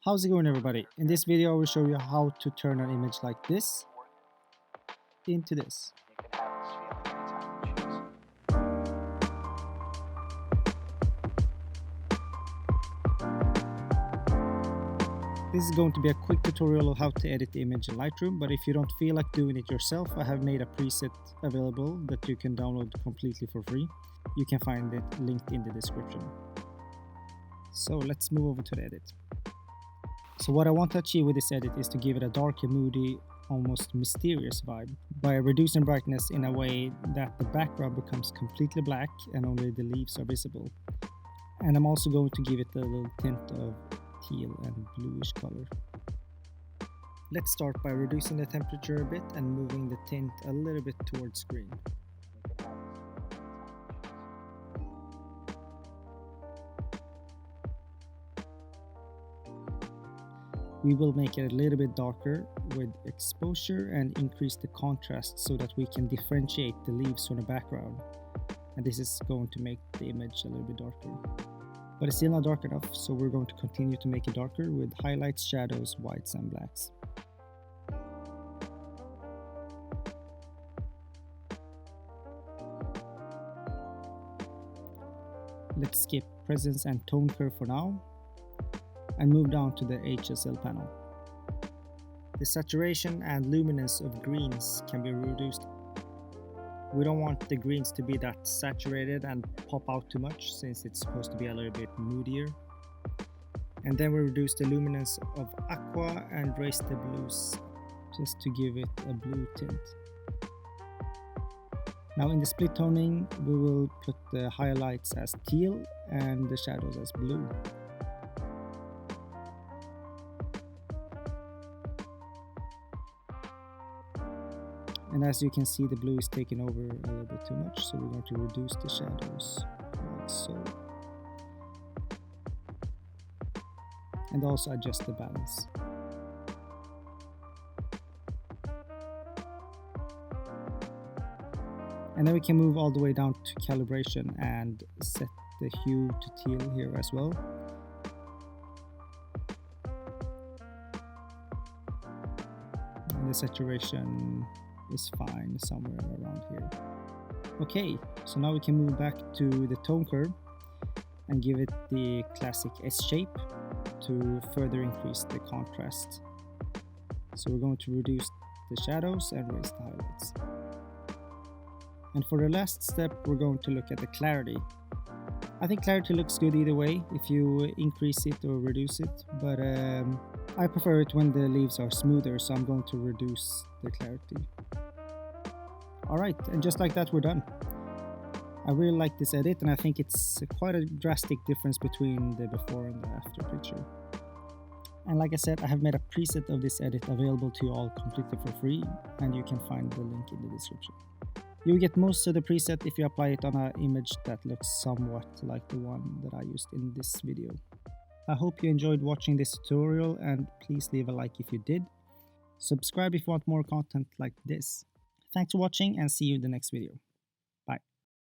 How's it going, everybody? In this video I will show you how to turn an image like this into this. This is going to be a quick tutorial of how to edit the image in Lightroom, but if you don't feel like doing it yourself, I have made a preset available that you can download completely for free. You can find it linked in the description. So let's move over to the edit. So what I want to achieve with this edit is to give it a dark and moody, almost mysterious vibe by reducing brightness in a way that the background becomes completely black and only the leaves are visible. And I'm also going to give it a little tint of teal and bluish color. Let's start by reducing the temperature a bit and moving the tint a little bit towards green. We will make it a little bit darker with exposure and increase the contrast so that we can differentiate the leaves from the background. And this is going to make the image a little bit darker. But it's still not dark enough, so we're going to continue to make it darker with highlights, shadows, whites and blacks. Let's skip presence and tone curve for now and move down to the HSL panel. The saturation and luminance of greens can be reduced. We don't want the greens to be that saturated and pop out too much, since it's supposed to be a little bit moodier. And then we reduce the luminance of aqua and raise the blues just to give it a blue tint. Now in the split toning we will put the highlights as teal and the shadows as blue. And as you can see, the blue is taking over a little bit too much, so we're going to reduce the shadows like so. And also adjust the balance. And then we can move all the way down to calibration and set the hue to teal here as well. And the saturation is fine somewhere around here. Okay, so now we can move back to the tone curve and give it the classic S shape to further increase the contrast. So we're going to reduce the shadows and raise the highlights. And for the last step, we're going to look at the clarity. I think clarity looks good either way, if you increase it or reduce it, but I prefer it when the leaves are smoother, so I'm going to reduce the clarity. Alright, and just like that we're done. I really like this edit, and I think it's quite a drastic difference between the before and the after picture. And like I said, I have made a preset of this edit available to you all completely for free, and you can find the link in the description. You'll get most of the preset if you apply it on an image that looks somewhat like the one that I used in this video. I hope you enjoyed watching this tutorial, and please leave a like if you did. Subscribe if you want more content like this. Thanks for watching, and see you in the next video.